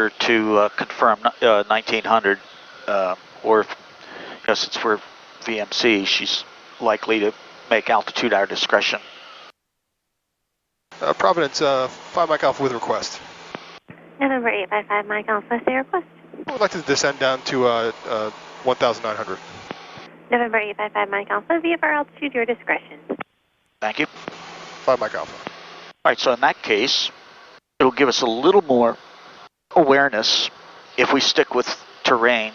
her to confirm 1900, or if, since we're VMC, she's likely to make altitude our discretion. Providence, 5 Mike Alpha with request. November 855 Mike Alpha, say request. I would like to descend down to 1,900. November 855 Mike Alpha, VFR altitude, your discretion. Thank you. 5 Mike Alpha. All right, so in that case, it'll give us a little more awareness if we stick with terrain,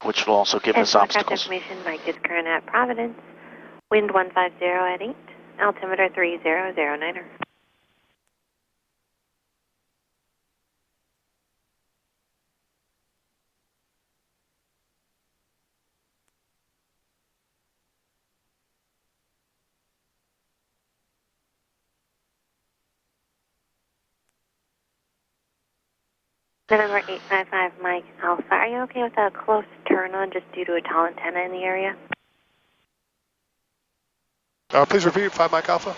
which will also give us obstacles. Information, Mike is current at Providence, wind 150 at 8, altimeter 3009er. November 855 Mike Alpha, are you okay with a close turn on just due to a tall antenna in the area? Please repeat, 5 Mike Alpha.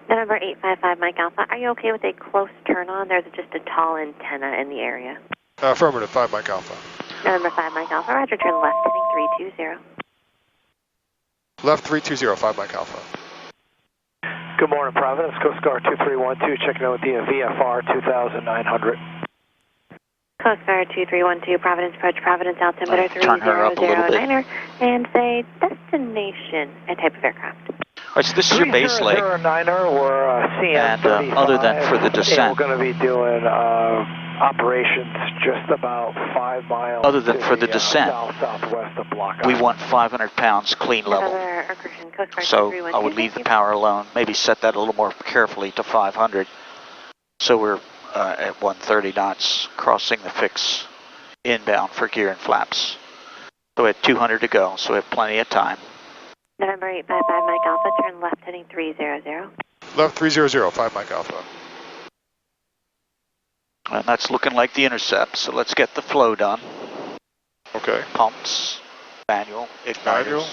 November 855 Mike Alpha, are you okay with a close turn on? There's just a tall antenna in the area. Affirmative, 5 Mike Alpha. November 5 Mike Alpha, roger, turn left, heading 320. Left 320, 5 Mike Alpha. Good morning, Providence, Coast Guard 2312, checking in with the VFR 2900. Coast Guard 2312, Providence approach, Providence altimeter Turn her up a little bit. 3009er, and say destination and type of aircraft. All right, so this is your base leg. 3009er, we're CM35, and other than for the descent, we're going to be doing operations just about 5 miles. Other than for the descent, southwest of Block we Island. want 500 pounds clean level. So I would leave the power alone, maybe set that a little more carefully to 500. So we're at 130 knots, crossing the fix inbound for gear and flaps. So we had 200 to go, so we have plenty of time. November 855 Mike Alpha, turn left heading 300. Left 300, 5 Mike Alpha. And that's looking like the intercept, so let's get the flow done. Okay. Pumps, manual, igniters.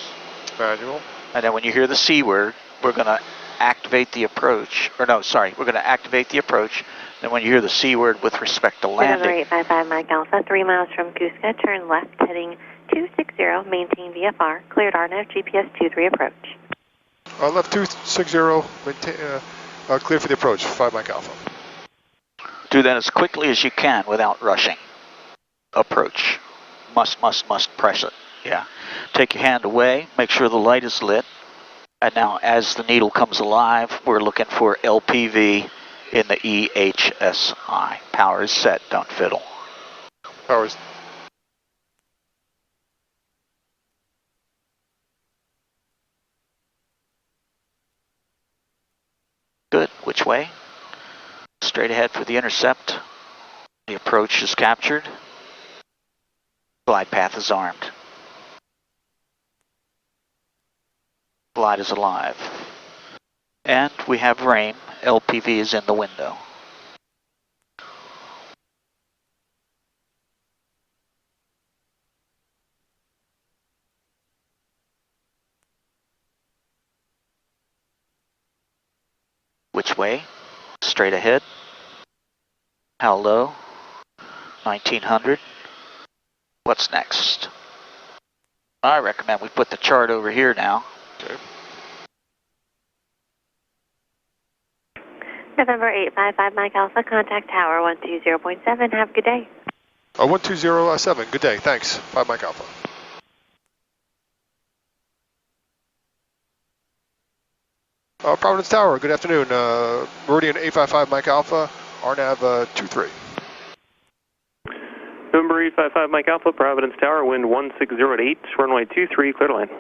Manual. And then when you hear the C word, we're going to activate the approach, or no, sorry, we're going to activate the approach. Then when you hear the C word with respect to landing. November 855 Mike Alpha, 3 miles from Cusca, turn left heading 260, maintain VFR, cleared RNAV, GPS 23 approach. Left 260, clear for the approach, 5 Mike Alpha. Do that as quickly as you can without rushing. Approach. Must press it. Yeah. Take your hand away, make sure the light is lit. And now as the needle comes alive, we're looking for LPV in the EHSI. Power is set, don't fiddle. Power is... Good. Which way? Straight ahead for the intercept. The approach is captured. Glide path is armed. Glide is alive. And we have rain. LPV is in the window. Which way? Straight ahead. How low? 1900. What's next? I recommend we put the chart over here now. Okay. November 855 Mike Alpha, contact tower 120.7. Have a good day. 120.7, good day, thanks. 5 Mike Alpha. Providence Tower, good afternoon. Meridian 855 Mike Alpha, RNAV 23. November 855 Mike Alpha, Providence Tower, wind 160 at 8, runway 23, clear to land.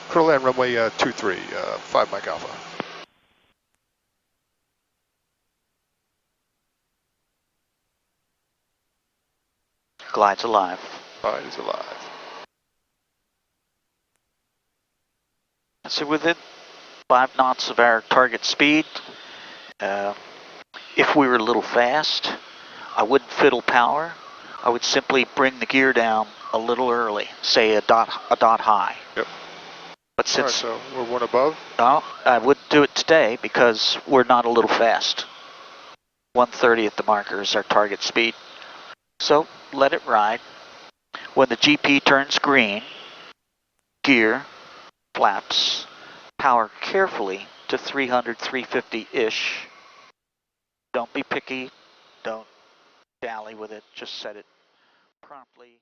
Clear to land, runway 23, 5 Mike Alpha. Glide's alive. Glide is alive. So within 5 knots of our target speed, if we were a little fast, I wouldn't fiddle power. I would simply bring the gear down a little early, say a dot high. Yep. But since so we're one above? No, I wouldn't do it today because we're not a little fast. 130 at the marker is our target speed. So let it ride. When the GP turns green, gear, flaps, power carefully to 300, 350-ish. Don't be picky. Don't dally with it. Just set it promptly.